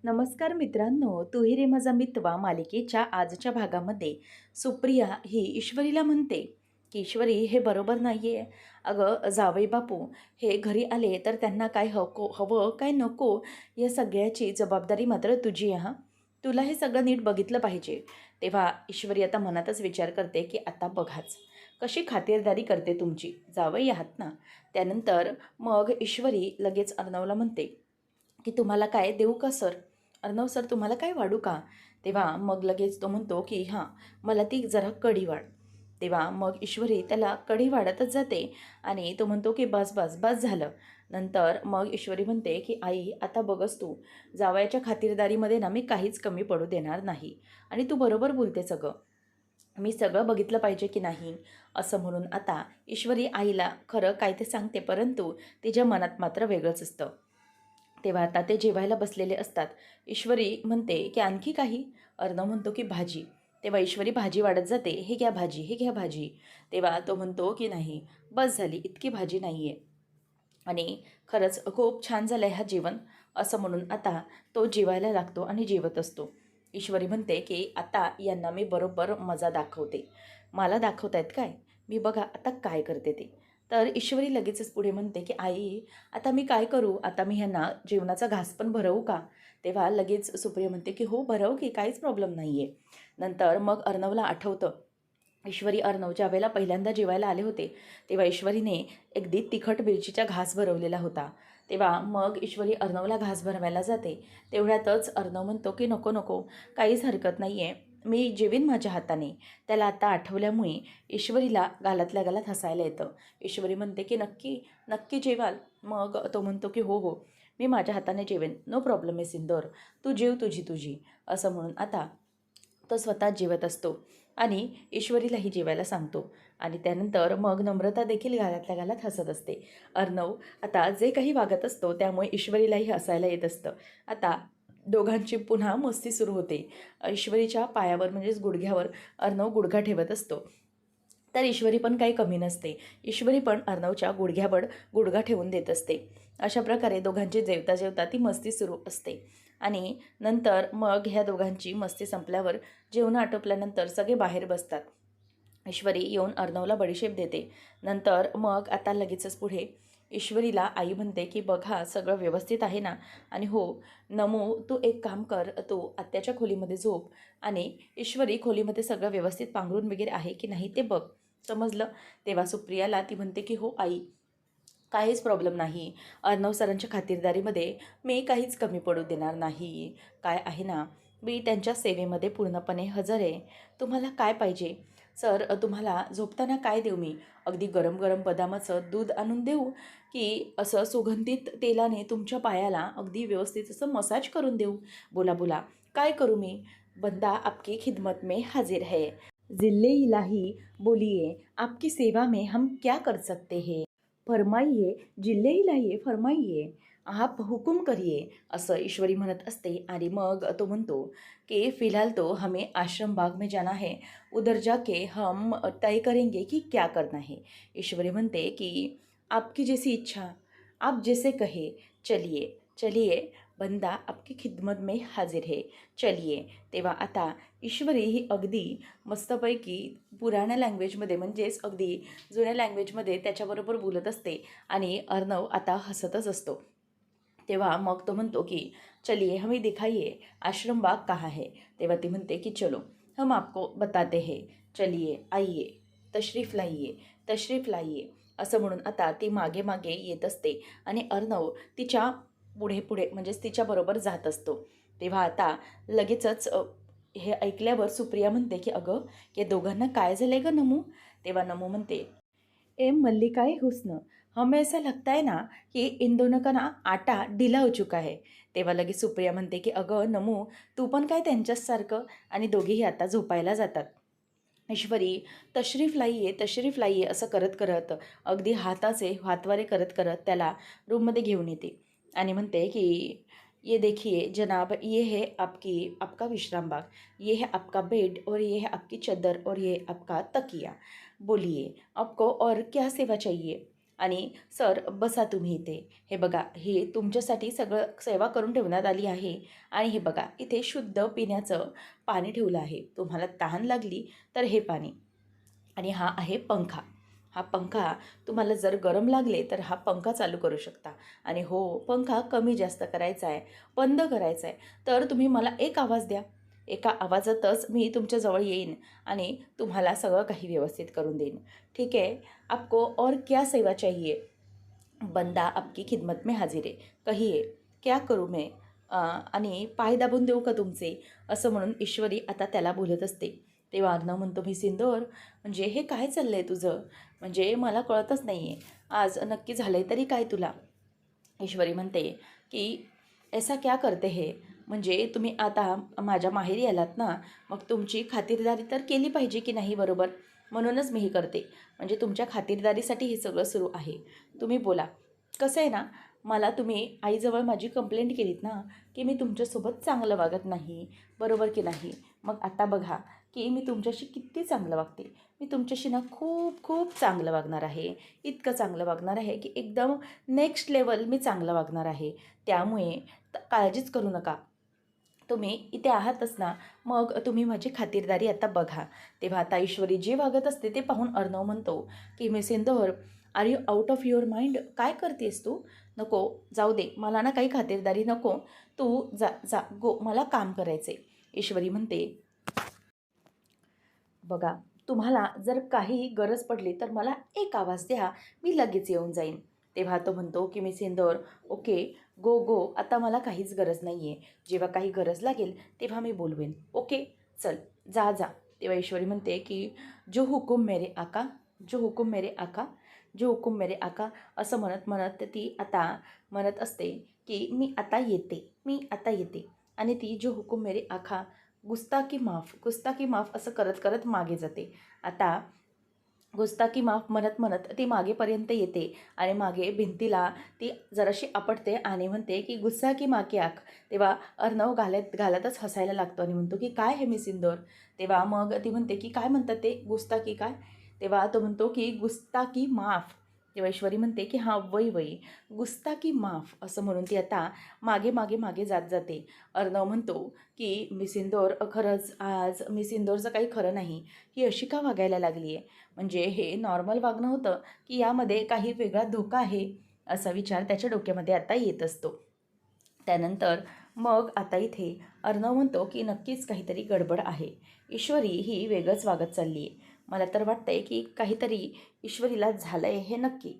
नमस्कार मित्रांनो, तू ही रे माझा मितवा मालिकेच्या आजच्या भागामध्ये सुप्रिया ही ईश्वरीला म्हणते की ईश्वरी हे बरोबर नाही आहे. अगं जावई बापू हे घरी आले तर त्यांना काय हवं काय नको या सगळ्याची जबाबदारी मात्र तुझी आहे हां. तुला हे सगळं नीट बघितलं पाहिजे. तेव्हा ईश्वरी आता मनातच विचार करते की आता बघाच कशी खातिरदारी करते तुमची जावई आहात ना. त्यानंतर मग ईश्वरी लगेच अर्णवला म्हणते की तुम्हाला काय देऊ का सर? अर्णव सर तुम्हाला काय वाढू का? तेव्हा मग लगेच तो म्हणतो की हां, मला ती जरा कढी वाढ. तेव्हा मग ईश्वरी त्याला कढी वाढतच जाते आणि तो म्हणतो की बस बस बस झालं. नंतर मग ईश्वरी म्हणते की आई आता बघच तू, जावयाच्या खातिरदारीमध्ये ना मी काहीच कमी पडू देणार नाही आणि तू बरोबर बोलतेस अगं. मी सगळं बघितलं पाहिजे की नाही असं म्हणून आता ईश्वरी आईला खरं काय ते सांगते, परंतु तिच्या मनात मात्र वेगळंच असतं. तेव्हा आता ते जेवायला बसलेले असतात. ईश्वरी म्हणते की आणखी काही? अर्णव म्हणतो की भाजी. तेव्हा ईश्वरी भाजी वाढत जाते, हे घ्या भाजी, हे घ्या भाजी. तेव्हा तो म्हणतो की नाही, बस झाली, इतकी भाजी नाही आहे आणि खरंच खूप छान झालं आहे हा जेवण, असं म्हणून आता तो जेवायला लागतो आणि जेवत असतो. ईश्वरी म्हणते की आता यांना मी बरोबर मजा दाखवते. मला दाखवतायत काय? मी बघा आता काय करते ते. तर ईश्वरी लगेचच पुढे म्हणते की आई आता मी काय करू? आता मी ह्यांना जेवणाचा घास पण भरवू का? तेव्हा लगेच सुप्रिया म्हणते की हो भरव की काहीच प्रॉब्लेम नाही आहे. नंतर मग अर्णवला आठवतं, ईश्वरी अर्णव ज्यावेळेला पहिल्यांदा जेवायला आले होते तेव्हा ईश्वरीने अगदी तिखट मिरचीचा घास भरवलेला होता. तेव्हा मग ईश्वरी अर्णवला घास भरवायला जाते. तेवढ्यातच अर्णव म्हणतो की नको नको, काहीच हरकत नाही आहे, मी जेवीन माझ्या हाताने. त्याला आता आठवल्यामुळे ईश्वरीला गालातल्या गालात हसायला येतं. ईश्वरी म्हणते की नक्की नक्की जेवाल? मग तो म्हणतो की हो हो, मी माझ्या हाताने जेवेन, नो प्रॉब्लेम आहे सिंदोर, तू जेव तुझी तुझी, असं म्हणून आता तो स्वतः जेवत असतो आणि ईश्वरीलाही जेवायला सांगतो. आणि त्यानंतर मग नम्रता देखील गालातल्या गालात हसत असते. अर्णव आता जे काही वागत असतो त्यामुळे ईश्वरीलाही हसायला येत असतं. आता दोघांची पुन्हा मस्ती सुरू होते. ईश्वरीच्या पायावर म्हणजेच गुडघ्यावर अर्णव गुडघा ठेवत असतो. तर ईश्वरी पण काही कमी नसते. ईश्वरी पण अर्णवच्या गुडघ्यावर गुडघा ठेवून देत असते. अशा प्रकारे दोघांची जेवता जेवता ती मस्ती सुरू असते. आणि नंतर मग ह्या दोघांची मस्ती संपल्यावर जेवण आटोपल्यानंतर सगळे बाहेर बसतात. ईश्वरी येऊन अर्णवला बडीशेप देते. नंतर मग आता लगेचच पुढे ईश्वरीला आई म्हणते की बघा सगळं व्यवस्थित आहे ना. आणि हो नमू, तू एक काम कर, तू आत्याच्या खोलीमध्ये झोप आणि ईश्वरी खोलीमध्ये सगळं व्यवस्थित पांघरून वगैरे आहे की नाही ते बघ, समजलं? तेव्हा सुप्रियाला ती म्हणते की हो आई, काहीच प्रॉब्लेम नाही. अर्णव सरांच्या खातिरदारीमध्ये मी काहीच कमी पडू देणार नाही. काय आहे ना, मी त्यांच्या सेवेमध्ये पूर्णपणे हजर आहे. तुम्हाला काय पाहिजे? सर तुम्हाला झोपताना काय देऊ मी? अगदी गरम गरम बदामाचं दूध आणून देऊ की असं सुगंधित तेलाने तुमच्या पायाला अगदी व्यवस्थित असं मसाज करून देऊ? बोला बोला, काय करू मी? बंदा आपकी खिदमत में हाजिर है. जिल्ले इलाही बोलिए, आपकी सेवा में हम क्या कर सकते हैं? फरमाइये, जिल्हे इलाही फरमाइये, आप हुकुम करिए, असं ईश्वरी म्हणत असते. आणि मग तो म्हणतो कि फ़िलहाल तो हमें आश्रम बाग में जाना है, उधर जाके हम तय करेंगे कि क्या करना है. ईश्वरी म्हणते की आपकी जैसी इच्छा, आप जैसे कहे, चलिए चलिए, बंदा आपकी खिदमत में हाजिर है, चलिए. तेव्हा आता ईश्वरी ही अगदी मस्तपैकी पुराण्या लँग्वेजमध्ये म्हणजेच अगदी जुन्या लँग्वेजमध्ये त्याच्याबरोबर बोलत असते आणि अर्णव आता हसतच असतो. तेव्हा मग तो म्हणतो की चलिए हमें दिखाइए, आश्रम बाग कहाँ है. तेव्हा ती म्हणते की चलो हम आपको बताते हैं, चलिए आइए, तशरीफ लाइए, तशरीफ लाइए, असं म्हणून आता ती मागे मागे येत असते आणि अर्णव तिच्या पुढे पुढे म्हणजेच तिच्याबरोबर जात असतो. तेव्हा आता लगेचच हे ऐकल्यावर सुप्रिया म्हणते की अगं या दोघांना काय झालंय गं नमू? तेव्हा नमू म्हणते, ए मल्लिकाए हुस्न, हमें ऐसा लगता है ना कि इन दोनों का ना आटा ढिला हो चुका है. तेव्हा लगेच सुप्रिया म्हणते की अगं नमू, तू पण काय त्यांच्याच सारखं. आणि दोघेही आता झोपायला जातात. ईश्वरी तशरीफ लाईये असं करत करत अगदी हाताचे हातवारे करत करत त्याला रूममध्ये घेऊन येते आणि म्हणते की ये देखिए जनाब, ये है आपका विश्राम बाग, ये है आपका बेड और ये है आपकी चद्दर और ये आपका तकिया. बोलिए आपको और क्या सेवा चाहिए? आणि सर बसा तुम्ही इथे. हे बघा, हे तुमच्यासाठी सगळं सेवा करून ठेवण्यात आली आहे. आणि हे बघा, इथे शुद्ध पिण्याचं पाणी ठेवलं आहे. तुम्हाला तहान लागली तर हे पाणी. आणि हा आहे पंखा. हा पंखा तुम्हाला जर गरम लागले तर हा पंखा चालू करू शकता. आणि हो, पंखा कमी जास्त करायचा आहे, बंद करायचा आहे, तर तुम्ही मला एक आवाज द्या. एका आवाजातच मी तुमच्याजवळ येईन आणि तुम्हाला सगळं काही व्यवस्थित करून देईन. ठीक आहे, आपको और क्या सेवा चाहिए? बंदा आपकी खिदमत में हाजीर है, कहिए क्या करू मैं? आणि पाय दाबून देऊ का तुमचे? असं म्हणून ईश्वरी आता त्याला बोलत असते. तेव्हा अर्णव म्हणतो, मी सिंदूर, म्हणजे हे काय चाललं आहे तुझं? म्हणजे मला कळतच नाही आहे, आज नक्की झालं आहे तरी काय तुला? ईश्वरी म्हणते की ऐसा क्या करते हे? म्हणजे तुम्ही आता माझ्या माहेरी आलात ना, मग तुमची खातिरदारी तर केली पाहिजे की नाही, बरोबर? म्हणूनच मी हे करते. म्हणजे तुमच्या खातिरदारीसाठी हे सगळं सुरू आहे. तुम्ही बोला. कसं आहे ना, मला तुम्ही आईजवळ माझी कंप्लेंट केलीत ना, की मी तुमच्यासोबत चांगलं वागत नाही, बरोबर की नाही? मग आता बघा की मी तुमच्याशी किती चांगलं वागते. मी तुमच्याशी ना खूप खूप चांगलं वागणार आहे. इतकं चांगलं वागणार आहे की एकदम नेक्स्ट लेवल मी चांगलं वागणार आहे. त्यामुळे काळजीच करू नका. तुम्ही इथे आहातच ना, मग तुम्ही माझी खातिरदारी आता बघा. तेव्हा आता ईश्वरी जे वागत असते ते पाहून अर्णव म्हणतो की मिसेंदर, are you out of your mind? काय करतेस तू? नको, जाऊ दे, मला ना काही खातिरदारी नको. तू जा जा गो, मला काम करायचे. ईश्वरी म्हणते, बघा, तुम्हाला जर काही गरज पडली तर मला एक आवाज द्या, मी लगेच येऊन जाईन. तेव्हा तो म्हणतो की मिस इंदौर, ओके, गो गो, आता मला काहीच गरज नाही आहे. जेव्हा काही गरज लागेल तेव्हा मी बोलवेन. ओके, चल, जा जा. तेव्हा ईश्वरी म्हणते की जो हुकुम मेरे आका, जो हुकुम मेरे आका, जो हुकुम मेरे आका, असं म्हणत म्हणत ती आता म्हणत असते की मी आता येते, मी आता येते. आणि ती जो हुकुम मेरे आका, गुस्ताकी माफ, गुस्ताकी माफ असं करत करत मागे जाते. आता गुस्ताकी माफ म्हणत म्हणत ती मागेपर्यंत येते आणि मागे भिंतीला ती जराशी आपटते आणि म्हणते की गुस्सा की माँ की आँख. तेव्हा अर्णव घालतच हसायला लागतो आणि म्हणतो की काय हे मिस इंदौर? तेव्हा मग ती म्हणते की काय म्हणतात ते, गुस्ताकी काय? तेव्हा तो म्हणतो की गुस्ताकी माफ. तेव्हा ईश्वरी म्हणते की हां, वई वई, गुस्ताकी माफ, असं म्हणून ती आता मागे मागे मागे जात जाते. अर्णव म्हणतो की मिस इंदौर, खरंच आज मिस इंदौरचं काही खरं नाही. ही अशी का वागायला लागली आहे? म्हणजे हे नॉर्मल वागणं होतं की यामध्ये काही वेगळा धोका आहे, असा विचार त्याच्या डोक्यामध्ये आता येत असतो. त्यानंतर मग आता इथे अर्णव म्हणतो की नक्कीच काहीतरी गडबड आहे. ईश्वरी ही वेगळंच वागत चालली आहे. मला तर वाटतं आहे की काहीतरी ईश्वरीला झालं आहे हे नक्की.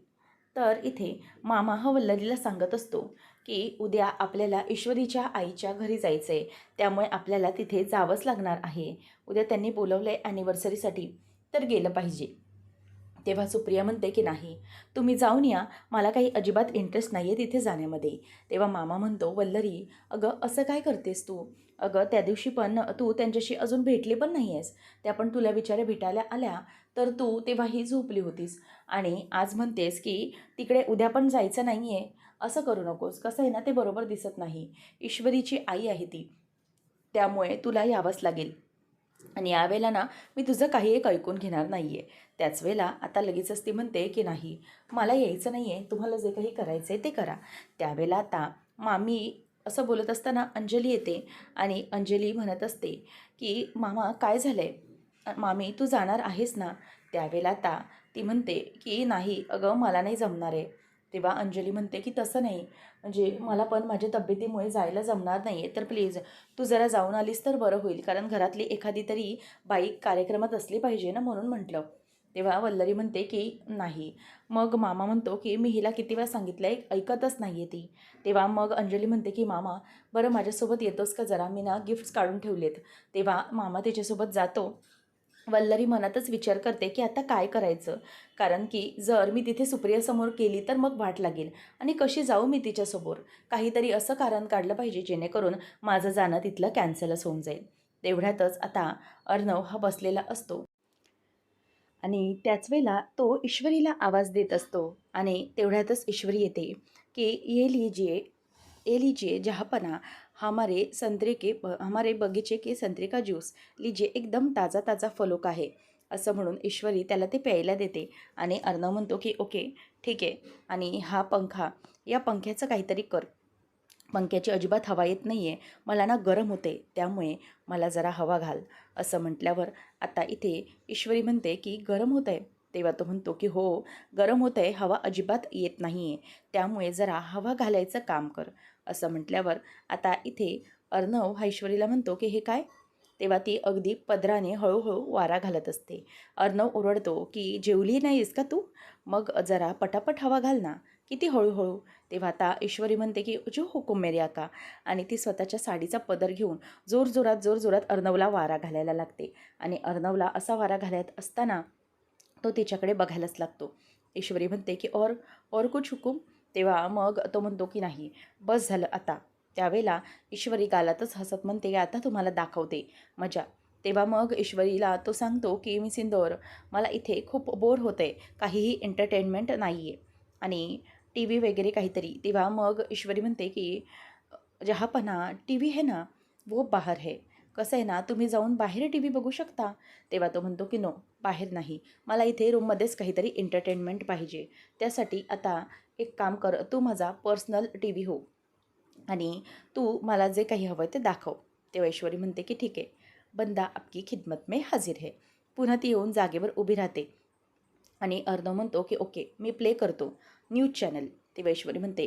तर इथे मामा हा वल्लरीला सांगत असतो की उद्या आपल्याला ईश्वरीच्या आईच्या घरी जायचं आहे, त्यामुळे आपल्याला तिथे जावंच लागणार आहे. उद्या त्यांनी बोलवलं आहे ॲनिव्हर्सरीसाठी, तर गेलं पाहिजे. तेव्हा सुप्रिया म्हणते की नाही, तुम्ही जाऊन या, मला काही अजिबात इंटरेस्ट नाही आहे तिथे जाण्यामध्ये. तेव्हा मामा म्हणतो, वल्लरी, अगं असं काय करतेस तू? अगं त्या दिवशी पण तू त्यांच्याशी अजून भेटली पण नाही आहेस. त्या पण तुला बिचाऱ्या भेटायला आल्या, तर तू तेव्हाही झोपली होतीस. आणि आज म्हणतेस की तिकडे उद्या पण जायचं नाही आहे. असं करू नकोस. कसं आहे ना, ते बरोबर दिसत नाही. ईश्वरीची आई आहे ती, त्यामुळे तुला यावंच लागेल. आणि यावेळेला ना, मी तुझं काही एक ऐकून घेणार नाही आहे. त्याच वेळेला आता लगेचच ती म्हणते की नाही, मला यायचं नाही आहे, तुम्हाला जे काही करायचं आहे ते करा. त्यावेळेला आता मामी असं बोलत असताना अंजली येते आणि अंजली म्हणत असते की मामा काय झालं आहे? मामी तू जाणार आहेस ना? त्यावेळेला आता ती म्हणते की नाही अगं, मला नाही जमणार आहे. तेव्हा अंजली म्हणते की तसं नाही, म्हणजे मला पण माझ्या तब्येतीमुळे जायला जमणार नाही आहे, तर प्लीज तू जरा जाऊन आलीस तर बरं होईल, कारण घरातली एखादी तरी बाई कार्यक्रमात असली पाहिजे ना, म्हणून म्हटलं. तेव्हा वल्लरी म्हणते की नाही. मग मामा म्हणतो की मी हिला किती वेळा सांगितलं आहे, ऐकतच नाही आहे ती. तेव्हा मग अंजली म्हणते की मामा, बरं माझ्यासोबत येतोस का जरा, मी ना गिफ्ट्स काढून ठेवलेत. तेव्हा मामा तिच्यासोबत जातो. वल्लरी मनातच विचार करते की आता काय करायचं, कारण की जर मी तिथे सुप्रियासमोर केली तर मग वाट लागेल आणि कशी जाऊ मी तिच्यासमोर. काहीतरी असं कारण काढलं पाहिजे जेणेकरून माझं जाणं तिथलं कॅन्सलच होऊन जाईल. तेवढ्यातच आता अर्णव हा बसलेला असतो आणि त्याच वेळेला तो ईश्वरीला आवाज देत असतो आणि तेवढ्यातच ईश्वरी येते की ये लीजिए जहाँपना, हमारे बगीचे के संतरे का जूस लीजिए, एकदम ताज़ा ताज़ा फलों का है. असं म्हणून ईश्वरी त्याला ते प्यायला देते आणि अर्णव म्हणतो की ओके ठीक आहे, आणि हा पंखा, या पंख्याचं काहीतरी कर, पंख्याची अजिबात हवा येत नाही आहे, मला ना गरम होते, त्यामुळे मला जरा हवा घाल. असं म्हटल्यावर आता इथे ईश्वरी म्हणते की गरम होत आहे. तेव्हा तो म्हणतो की हो, गरम होत आहे, हवा अजिबात येत नाही आहे, त्यामुळे जरा हवा घालायचं काम कर. असं म्हटल्यावर आता इथे अर्णव हा ईश्वरीला म्हणतो की हे काय? तेव्हा ती अगदी पदराने हळूहळू वारा घालत असते. अर्णव ओरडतो की जेवली नाहीस का तू? मग जरा पटापट हवा घाल ना, किती हळूहळू. तेव्हा आता ईश्वरी म्हणते की जो हुकुम मेरे आका, आणि ती स्वतःच्या साडीचा पदर घेऊन जोरजोरात अर्णवला वारा घालायला लागते. आणि अर्णवला असा वारा घालत असताना तो तिच्याकडे बघायलाच लागतो. ईश्वरी म्हणते की और कुछ हुकुम. तेव्हा मग तो म्हणतो की नाही, बस झालं आता. त्यावेळेला ईश्वरी गालातच हसत म्हणते की आता तुम्हाला दाखवते मजा. तेव्हा मग ईश्वरीला तो सांगतो की मी सिंदोर, मला इथे खूप बोर होते, काहीही एंटरटेनमेंट नाही आहे आणि टी व्ही वगैरे काहीतरी. तेव्हा मग ईश्वरी म्हणते की जहापना टी व्ही है ना, वो बाहर है. कसं आहे ना, तुम्ही जाऊन बाहेर टी व्ही बघू शकता. तेव्हा तो म्हणतो की नो, बाहेर नाही, मला इथे रूममध्येच काहीतरी एंटरटेनमेंट पाहिजे. त्यासाठी आता एक काम कर, तू माझा पर्सनल टी व्ही हो आणि तू मला जे काही हवं ते दाखव. तेव्हा ईश्वरी म्हणते की ठीक आहे, बंदा आपकी खिदमत में हाजीर है. पुन्हा ती येऊन जागेवर उभी राहते आणि अर्णव म्हणतो की ओके, मी प्ले करतो न्यूज चॅनल. तेव्हा ईश्वरी म्हणते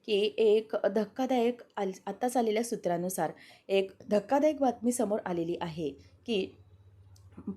की एक धक्कादायक आत्ताच आलेल्या सूत्रानुसार एक धक्कादायक बातमी समोर आलेली आहे की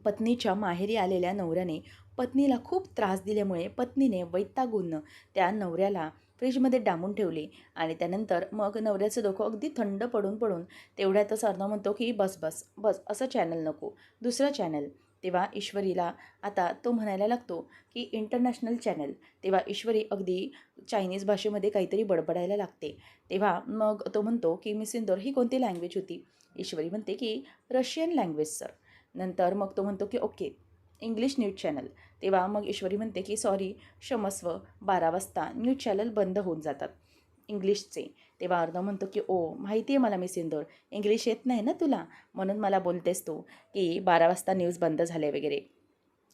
पत्नीच्या माहेरी आलेल्या नवऱ्याने पत्नीला खूप त्रास दिल्यामुळे पत्नीने वैतागून त्या नवऱ्याला फ्रीजमध्ये डांबून ठेवले आणि त्यानंतर मग नवऱ्याचं डोकं अगदी थंड पडून पडून तेवढ्यातच अर्णव म्हणतो की बस बस बस, असं चॅनल नको, दुसरं चॅनल. तेव्हा ईश्वरीला आता तो म्हणायला लागतो की इंटरनॅशनल चॅनल. तेव्हा ईश्वरी अगदी चायनीज भाषेमध्ये काहीतरी बडबडायला लागते. तेव्हा मग तो म्हणतो की मिस इंदोर, ही कोणती लँग्वेज होती? ईश्वरी म्हणते की रशियन लँग्वेज सर. नंतर मग तो म्हणतो की ओके, इंग्लिश न्यूज चॅनल. तेव्हा मग ईश्वरी म्हणते की सॉरी, क्षमस्व, 12 वाजता न्यूज चॅनल बंद होऊन जातात इंग्लिशचे. तेव्हा अर्णव म्हणतो की ओ, माहिती आहे मला मिस इंदोर, इंग्लिश येत नाही ना तुला, म्हणून मला बोलतेस तू की 12 वाजता न्यूज बंद झाले वगैरे.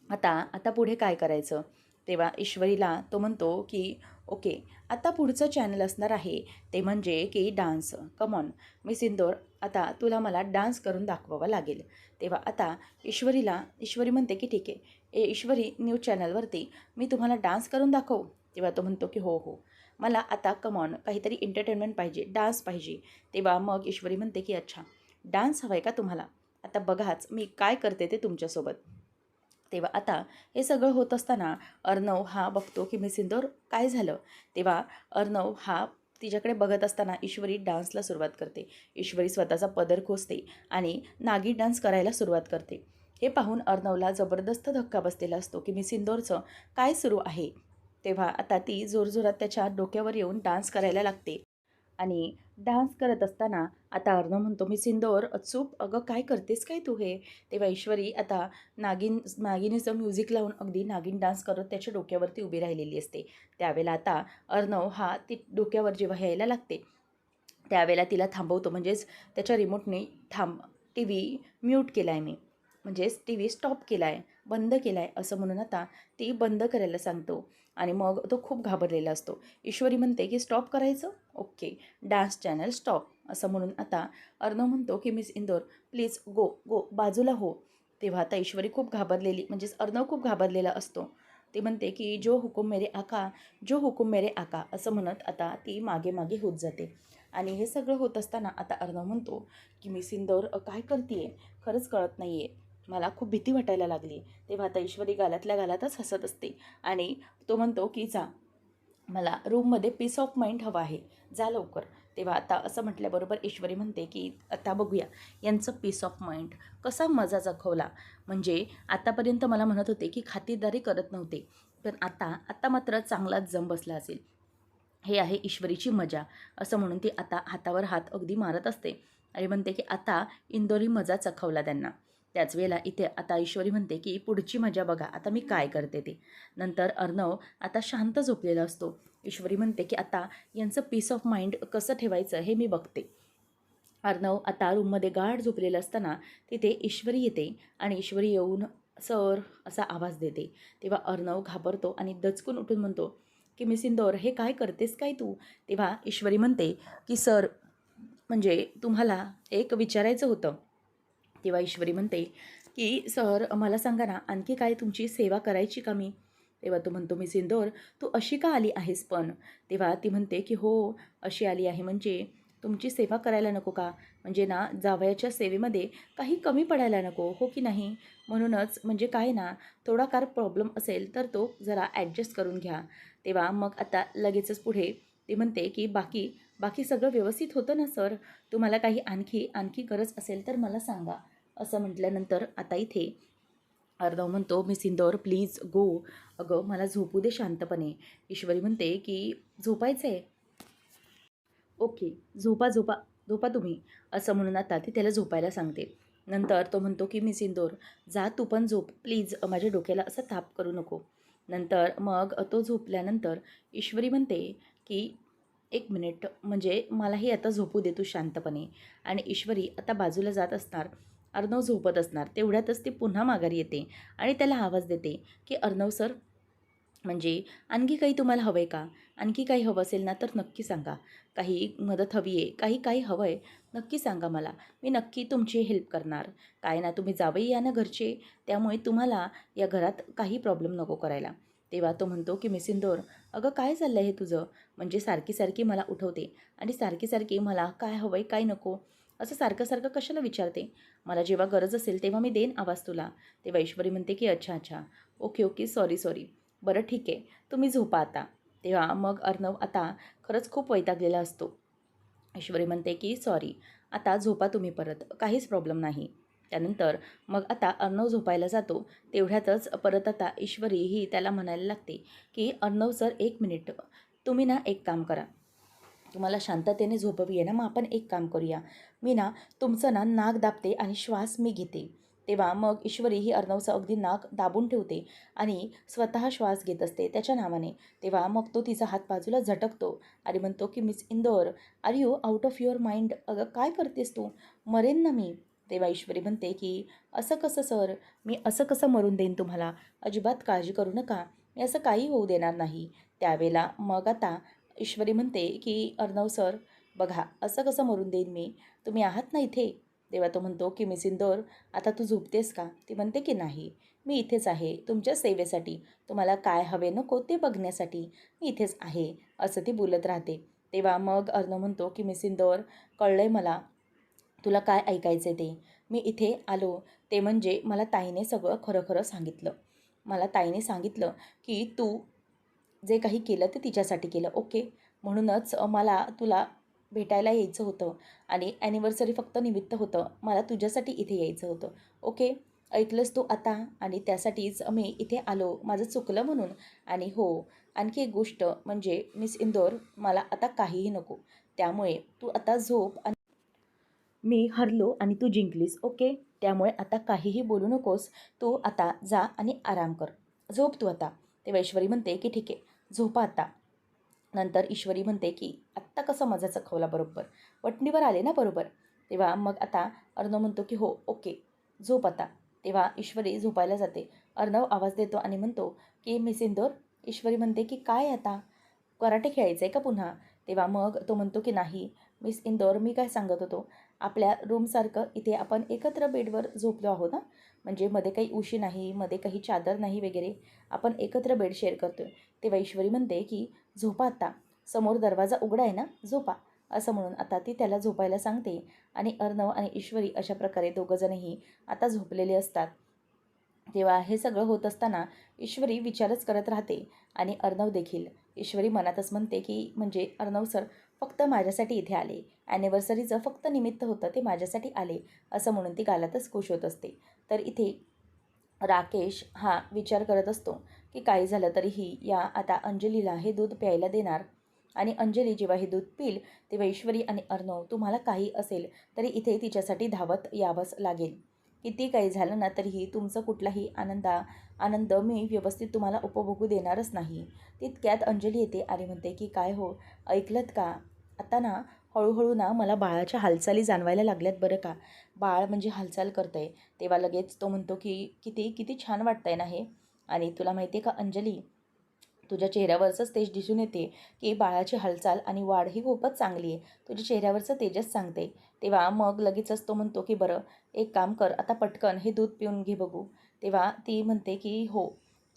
आता आता पुढे काय करायचं? तेव्हा ईश्वरीला तो म्हणतो की ओके, आता पुढचं चॅनल असणार आहे ते म्हणजे की डान्स. कमॉन मिस इंदोर, आता तुला मला डान्स करून दाखवावा लागेल. तेव्हा आता ईश्वरी म्हणते की ठीक आहे, ईश्वरी न्यूज चॅनलवरती मी तुम्हाला डान्स करून दाखवू. तेव्हा तो म्हणतो की हो हो, मला आता कमॉन काहीतरी एंटरटेनमेंट पाहिजे, डान्स पाहिजे. तेव्हा मग ईश्वरी म्हणते की अच्छा, डान्स हवा आहे का तुम्हाला? आता बघाच मी काय करते ते तुमच्यासोबत. तेव्हा आता हे सगळं होत असताना अर्णव हा बघतो की मिस इंदोर काय झालं. तेव्हा अर्णव हा तिच्याकडे बघत असताना ईश्वरी डान्सला सुरुवात करते. ईश्वरी स्वतःचा पदर खोचते आणि नागी डान्स करायला सुरुवात करते. हे पाहून अर्णवला जबरदस्त धक्का बसलेला असतो की मिस इंदोरचं काय सुरू आहे. तेव्हा आता ती जोरजोरात त्याच्या डोक्यावर येऊन डान्स करायला लागते आणि डान्स करत असताना आता अर्णव म्हणतो मी सिंदोर चूप, अगं काय करतेस काय तू हे? तेव्हा ईश्वरी आता नागिनीचं म्युझिक लावून अगदी नागिन डान्स करत त्याच्या डोक्यावरती उभी राहिलेली असते. त्यावेळेला आता अर्णव हा ती डोक्यावर जेव्हा यायला लागते त्यावेळेला तिला थांबवतो, म्हणजेच त्याच्या रिमोटने टी व्ही म्यूट केला आहे मी, म्हणजेच टी व्ही स्टॉप केला आहे, बंद केला आहे, असं म्हणून आता ती बंद करायला सांगतो. आणि मग तो खूप घाबरलेला असतो. ईश्वरी म्हणते की स्टॉप करायचं, ओके, डान्स चॅनल स्टॉप. असं म्हणून आता अर्णव म्हणतो की मिस इंदोर प्लीज गो गो, बाजूला हो. तेव्हा आता ईश्वरी खूप घाबरलेली, म्हणजेच अर्णव खूप घाबरलेला असतो. ती म्हणते की जो हुकुम मेरे आका, जो हुकुम मेरे आका, असं म्हणत आता ती मागे मागे होत जाते. आणि हे सगळं होत असताना आता अर्णव म्हणतो की मिस इंदोर काय करते, खरंच कळत नाही आहे, मला खूप भीती वाटायला लागली. तेव्हा आता ईश्वरी गालातल्या गालातच हसत असते आणि तो म्हणतो की जा, मला रूममध्ये पीस ऑफ माइंड हवा आहे, जा लवकर. तेव्हा आता असं म्हटल्याबरोबर ईश्वरी म्हणते की आता बघूया यांचं पीस ऑफ माइंड कसा मजा दाखवला. म्हणजे आतापर्यंत मला म्हणत होते की खातिरदारी करत नव्हते, पण आता मात्र चांगलाच जम बसला असेल. हे आहे ईश्वरीची मजा. असं म्हणून ती आता हातावर हात अगदी मारत असते आणि म्हणते की आता इंदोरी मजा चखवला त्यांना. त्याच वेळेला इथे आता ईश्वरी म्हणते की पुढची मजा बघा आता मी काय करते ते. नंतर अर्णव आता शांत झोपलेला असतो. ईश्वरी म्हणते की आता यांचं पीस ऑफ माइंड कसं ठेवायचं हे मी बघते. अर्णव आता रूममध्ये गाढ झोपलेलं असताना तिथे ईश्वरी येते आणि ईश्वरी येऊन सर असा आवाज देते. तेव्हा अर्णव घाबरतो आणि दचकून उठून म्हणतो की मिस इंदौर हे काय करतेस काय तू? तेव्हा ईश्वरी म्हणते की सर म्हणजे तुम्हाला एक विचारायचं होतं. तेव्हा ईश्वरी म्हणते की सर मला सांगा ना आणखी काय तुमची सेवा करायची का मी? तेव्हा तो म्हणतो मिस इंदौर तू अशी का आली आहेस पण? तेव्हा ती म्हणते की हो अशी आली आहे म्हणजे तुमची सेवा करायला नको का? म्हणजे ना जावयाच्या सेवेमध्ये काही कमी पडायला नको हो की नाही? म्हणूनच म्हणजे काय ना थोडाफार प्रॉब्लेम असेल तर तो जरा ॲडजस्ट करून घ्या. तेव्हा मग आता लगेचच पुढे ती म्हणते की बाकी बाकी सगळं व्यवस्थित होतं ना सर? तुम्हाला काही आणखी गरज असेल तर मला सांगा. असं म्हटल्यानंतर आता इथे अर्णव म्हणतो मिस इंदौर प्लीज गो. अगं मला झोपू दे शांतपणे. ईश्वरी म्हणते की झोपायचं आहे. ओके झोपा झोपा झोपा तुम्ही असं म्हणून आता ती त्याला झोपायला सांगते. नंतर तो म्हणतो की मिस इंदौर जा तू पण झोप प्लीज माझ्या डोक्याला असं ताप करू नको. नंतर मग तो झोपल्यानंतर ईश्वरी म्हणते की एक मिनिट म्हणजे मलाही आता झोपू दे तू शांतपणे. आणि ईश्वरी आता बाजूला जात असणार. अर्णव झोपत असणार तेवढ्यातच ती पुन्हा माघारी येते आणि त्याला आवाज देते की अर्णव सर म्हणजे आणखी काही तुम्हाला हवं आहे का? आणखी काही हवं असेल ना तर नक्की सांगा. काही मदत हवी आहे, काही हवं आहे, नक्की सांगा मला. मी नक्की तुमची हेल्प करणार. काय ना तुम्ही जावई या ना घरचे, त्यामुळे तुम्हाला या घरात काही प्रॉब्लेम नको करायला. तेव्हा तो म्हणतो की मिस इंदौर, अगं काय चाललं आहे हे तुझं? म्हणजे सारखी मला उठवते आणि सारखी मला काय हवं आहे, काय नको असं सारखं कशाला विचारते? मला जेव्हा गरज असेल तेव्हा मी देईन आवाज तुला. तेव्हा ईश्वरी म्हणते की अच्छा. ओके. सॉरी. बरं ठीक आहे, तुम्ही झोपा आता. तेव्हा मग अर्णव आता खरंच खूप वैतागलेला असतो. ईश्वरी म्हणते की सॉरी, आता झोपा तुम्ही परत, काहीच प्रॉब्लेम नाही. त्यानंतर मग आता अर्णव झोपायला जातो. तेवढ्यातच परत आता ईश्वरी ही त्याला म्हणायला लागते की अर्णव सर एक मिनिट, तुम्ही ना एक काम करा. तुम्हाला शांततेने झोपवी आहे ना, मग आपण एक काम करूया. मी ना तुमचं ना नाक दाबते आणि श्वास मी घेते. तेव्हा मग ईश्वरी ही अर्णवचं अगदी नाक दाबून ठेवते आणि स्वतः श्वास घेत असते त्याच्या नावाने. तेव्हा मग तो तिचा हात बाजूला झटकतो आणि म्हणतो की miss Indore are you out of your mind? अगं काय करतेस तू? मरेन ना मी. तेव्हा ईश्वरी म्हणते की असं कसं सर? मी असं कसं मरून देईन तुम्हाला? अजिबात काळजी करू नका. मी असं काही होऊ देणार नाही. त्यावेळेला मग आता ईश्वरी म्हणते की अर्णव सर बघा असं कसं मरून देईन मी? तुम्ही आहात ना इथे? तेव्हा तो म्हणतो की मिस इंदौर आता तू झोपतेस का? ती म्हणते की नाही, मी इथेच आहे तुमच्या सेवेसाठी. तुम्हाला काय हवे नको ते बघण्यासाठी मी इथेच आहे असं ती बोलत राहते. तेव्हा मग अर्णव म्हणतो की मिस इंदौर कळलंय मला तुला काय ऐकायचं ते. मी इथे आलो ते म्हणजे मला ताईने सगळं खरं सांगितलं. मला ताईने सांगितलं की तू जे काही केलं ते तिच्यासाठी केलं. ओके. म्हणूनच मला तुला भेटायला यायचं होतं आणि ॲनिव्हर्सरी फक्त निमित्त होतं. मला तुझ्यासाठी इथे यायचं होतं. ओके. ऐकलंस तू आता आणि त्यासाठीच मी इथे आलो. माझं चुकलं म्हणून. आणि हो, आणखी एक गोष्ट म्हणजे मिस इंदौर मला आता काहीही नको. त्यामुळे तू आता झोप आणि मी हरलो आणि तू जिंकलीस. ओके. त्यामुळे आता काहीही बोलू नकोस. तू आता जा आणि आराम कर. झोप तू आता. तेव्हा ईश्वरी म्हणते की ठीक आहे, झोपा आता. नंतर ईश्वरी म्हणते की आत्ता कसा मजा चखवला बरोबर, वटणीवर आले ना बरोबर. तेव्हा मग आता अर्णव म्हणतो की हो ओके झोप आता. तेव्हा ईश्वरी झोपायला जाते. अर्णव आवाज देतो आणि म्हणतो की मिस इंदौर. ईश्वरी म्हणते की काय आता कराटे खेळायचं आहे का पुन्हा? तेव्हा मग तो म्हणतो की नाही मिस इंदौर मी काय सांगत होतो, आपल्या रूमसारखं इथे आपण एकत्र बेडवर झोपलो आहोत ना, म्हणजे मध्ये काही उशी नाही, मध्ये काही चादर नाही वगैरे, आपण एकत्र बेड शेअर करतो आहे. तेव्हा ईश्वरी म्हणते की झोपा आता, समोर दरवाजा उघडा आहे ना, झोपा. असं म्हणून आता ती त्याला झोपायला सांगते आणि अर्णव आणि ईश्वरी अशा प्रकारे दोघंजणही आता झोपलेले असतात. तेव्हा हे सगळं होत असताना ईश्वरी विचारच करत राहते आणि अर्णव देखील. ईश्वरी मनातच म्हणते की म्हणजे अर्णव सर फक्त माझ्यासाठी इथे आले. ॲनिव्हर्सरीचं फक्त निमित्त होतं ते माझ्यासाठी आले असं म्हणून ती गालातच खुश होत असते. तर इथे राकेश हा विचार करत असतो की काही झालं तरीही या आता अंजलीला हे दूध प्यायला देणार आणि अंजली जेव्हा हे दूध पिईल तेव्हा ईश्वरी आणि अर्णव तुम्हाला काही असेल तरी इथे तिच्यासाठी धावत यावंच लागेल. किती काही झालं ना तरीही तुमचं कुठलाही आनंद मी व्यवस्थित तुम्हाला उपभोगू देणारच नाही. तितक्यात अंजली येते आणि म्हणते की काय हो ऐकलत का? आता ना हळूहळू ना मला बाळाच्या हालचाली जाणवायला लागल्यात बरं का. बाळ म्हणजे हालचाल करतंय. तेव्हा लगेच तो म्हणतो की किती किती छान वाटतंय ना हे. आणि तुला माहिती आहे का अंजली, तुझ्या चेहऱ्यावरचंच तेज दिसून येते की बाळाची हालचाल आणि वाढ ही खूपच चांगली आहे. तुझ्या चेहऱ्यावरचं तेजच सांगते. तेव्हा मग लगेचच तो म्हणतो की बरं एक काम कर, आता पटकन हे दूध पिऊन घे बघू. तेव्हा ती म्हणते की हो.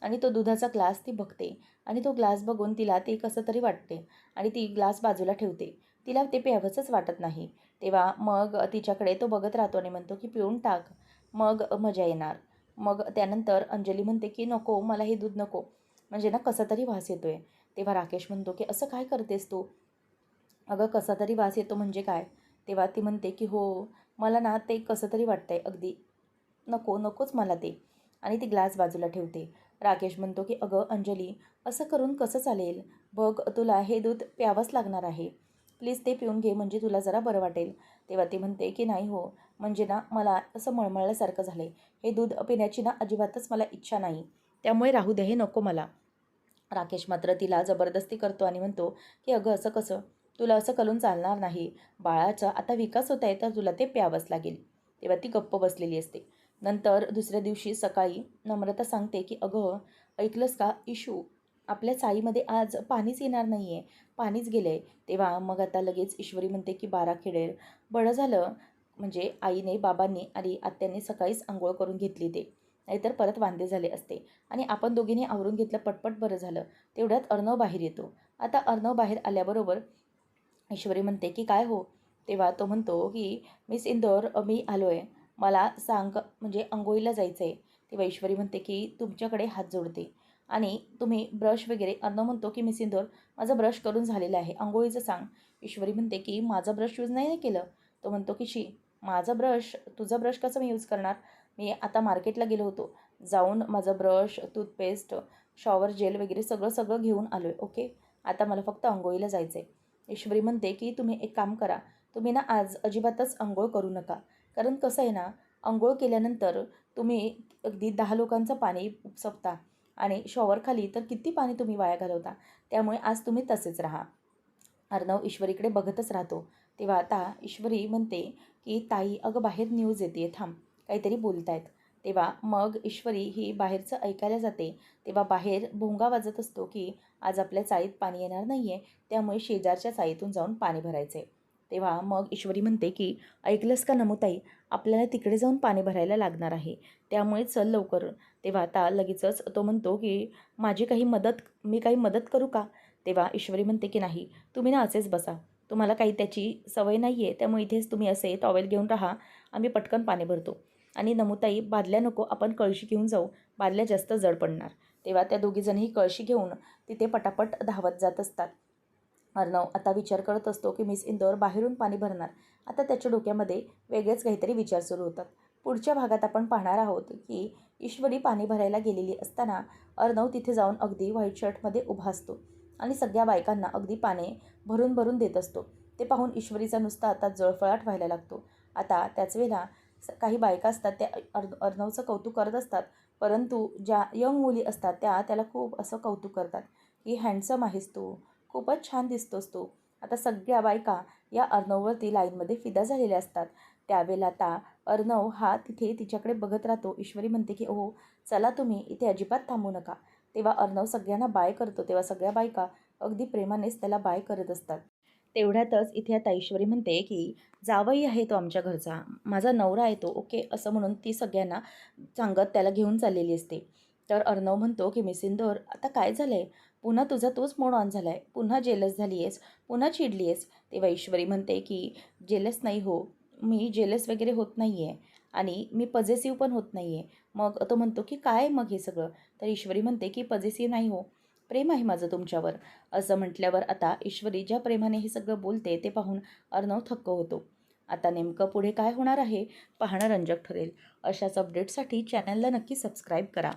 आणि तो दुधाचा ग्लास ती बघते आणि तो ग्लास बघून तिला ते कसं तरी वाटते आणि ती ग्लास बाजूला ठेवते. तिला ते प्यावंसंच वाटत नाही. तेव्हा मग तिच्याकडे तो बघत राहतो आणि म्हणतो की पिऊन टाक, मग मजा येणार. मग त्यानंतर अंजली म्हणते की नको, मला हे दूध नको. म्हणजे ना कसा तरी वास येतोय. तेव्हा राकेश म्हणतो की असं काय करतेस तू? अगं कसा तरी वास येतो म्हणजे काय? तेव्हा ती म्हणते की हो, मला ना ते कसं तरी वाटतंय अगदी. नको, नकोच मला ते. आणि ती ग्लास बाजूला ठेवते. राकेश म्हणतो की अगं अंजली, असं करून कसं चालेल? बघ तुला हे दूध प्यावंच लागणार आहे. प्लीज ते पिऊन घे म्हणजे तुला जरा बरं वाटेल. तेव्हा ती म्हणते की नाही हो, म्हणजे ना मला असं मळमळल्यासारखं झालं आहे. हे दूध पिण्याची ना अजिबातच मला इच्छा नाही. त्यामुळे राहू दे, हे नको मला. राकेश मात्र तिला जबरदस्ती करतो आणि म्हणतो की अगं असं कसं? तुला असं करून चालणार नाही. बाळाचा आता विकास होत आहे तर तुला ते प्यावंच लागेल. तेव्हा ती गप्प बसलेली असते. नंतर दुसऱ्या दिवशी सकाळी नम्रता सांगते की अगं ऐकलंस का इशू, आपल्या चाळीमध्ये आज पाणीच येणार नाही आहे, पाणीच गेलं आहे. तेव्हा मग आता लगेच ईश्वरी म्हणते की बारा खेडेर बरं झालं, म्हणजे आईने बाबांनी आणि आत्याने सकाळीच आंघोळ करून घेतली ते, नाहीतर परत वांदे झाले असते. आणि आपण दोघींनी आवरून घेतलं पटपट, बरं झालं. तेवढ्यात अर्णव बाहेर येतो. आता अर्णव बाहेर आल्याबरोबर ईश्वरी म्हणते की काय हो? तेव्हा तो म्हणतो की मिस इंदोर, मी आलो आहे, मला सांग, म्हणजे अंघोळीला जायचं आहे. तेव्हा ईश्वरी म्हणते की तुमच्याकडे हात जोडते आणि तुम्ही ब्रश वगैरे. अर्णव म्हणतो की मिस इंदोर, माझं ब्रश करून झालेलं आहे, अंघोळीचं सांग. ईश्वरी म्हणते की माझा ब्रश यूज नाही केलं. तो म्हणतो की शी, माझा ब्रश, तुझा ब्रश कसं मी यूज करणार? मी आता मार्केटला गेलो होतो, जाऊन माझं ब्रश, टूथपेस्ट, शॉवर जेल वगैरे सगळं सगळं घेऊन आलो आहे. ओके, आता मला फक्त अंघोळीला जायचं आहे. ईश्वरी म्हणते की तुम्ही एक काम करा, तुम्ही ना आज अजिबातच अंघोळ करू नका. कारण कसं आहे ना, अंघोळ केल्यानंतर तुम्ही अगदी 10 लोकांचं पाणी उपसवता आणि शॉवरखाली तर किती पाणी तुम्ही वाया घालवता. त्यामुळे आज तुम्ही तसेच राहा. अर्णव ईश्वरीकडे बघतच राहतो. तेव्हा आता ईश्वरी म्हणते की ताई अगं बाहेर न्यूज येते, थांब, काहीतरी बोलतायत. तेव्हा मग ईश्वरी ही बाहेरचं ऐकायला जाते. तेव्हा बाहेर भोंगा वाजत असतो की आज आपल्या चाळीत पाणी येणार नाही आहे, त्यामुळे शेजारच्या चाळीतून जाऊन पाणी भरायचं आहे. तेव्हा मग ईश्वरी म्हणते की ऐकलंस का नमुताई, आपल्याला तिकडे जाऊन पाणी भरायला लागणार आहे, त्यामुळे चल लवकर. तेव्हा आता लगेचच तो म्हणतो की माझी काही मदत, मी काही मदत करू का? तेव्हा ईश्वरी म्हणते की नाही, तुम्ही ना असेच बसा, तुम्हाला काही त्याची सवय नाही आहे, त्यामुळे इथेच तुम्ही असे टॉवेल घेऊन राहा, आम्ही पटकन पाणी भरतो. आणि नमुताई बादल्या नको, आपण कळशी घेऊन जाऊ, बादल्या जास्त जड पडणार. तेव्हा त्या दोघीजणही कळशी घेऊन तिथे पटापट धावत जात असतात. अर्णव आता विचार करत असतो की मिस इंदोर बाहेरून पाणी भरणार. आता त्याच्या डोक्यामध्ये वेगळेच काहीतरी विचार सुरू होतात. पुढच्या भागात आपण पाहणार आहोत की ईश्वरी पाणी भरायला गेलेली असताना अर्णव तिथे जाऊन अगदी व्हाईट शर्टमध्ये उभा असतो आणि सगळ्या बायकांना अगदी पाणी भरून भरून देत असतो. ते पाहून ईश्वरीचा नुसता आता जळफळाट व्हायला लागतो. आता त्याच वेळेला काही बायका असतात त्या अर्णवचं कौतुक करत असतात, परंतु ज्या यंग मुली असतात त्या त्याला खूप असं कौतुक करतात की हँडसम आहेस तू, खूपच छान दिसतोस तू. आता सगळ्या बायका या अर्णववरती लाईनमध्ये फिदा झालेल्या असतात. त्यावेळेला आता अर्णव हा तिथे तिच्याकडे बघत राहतो. ईश्वरी म्हणते की हो, चला तुम्ही इथे अजिबात थांबू नका. तेव्हा अर्णव सगळ्यांना बाय करतो. तेव्हा सगळ्या बायका अगदी प्रेमानेच त्याला बाय करत असतात. तेवढ्यातच इथे आता ईश्वरी म्हणते की जावई आहे तो आमच्या घरचा, माझा नवरा आहे तो, ओके, असं म्हणून ती सगळ्यांना सांगत त्याला घेऊन चाललेली असते. तर अर्णव म्हणतो की मिस इंदोर, आता काय झालं आहे? पुन्हा तुझा तोच मूड ऑन झाला आहे, पुन्हा जेलस झाली आहेस, पुन्हा चिडली आहेस. तेव्हा ईश्वरी म्हणते की जेलस नाही हो, मी जेलस वगैरे होत नाही आहे आणि मी पॉझेसिव्ह पण होत नाही आहे. मग तो म्हणतो की काय मग हे सगळं? तर ईश्वरी म्हणते की पॉझेसिव्ह नाही हो, प्रेम आहे माझं तुमच्यावर. असं म्हटल्यावर आता ईश्वरी ज्या प्रेमाने हे सगळं बोलते ते पाहून अर्णव थक्क होतो. आता नेमकं पुढे काय होणार आहे पाहणं रंजक ठरेल. अशाच अपडेट्ससाठी चॅनलला नक्की सबस्क्राईब करा.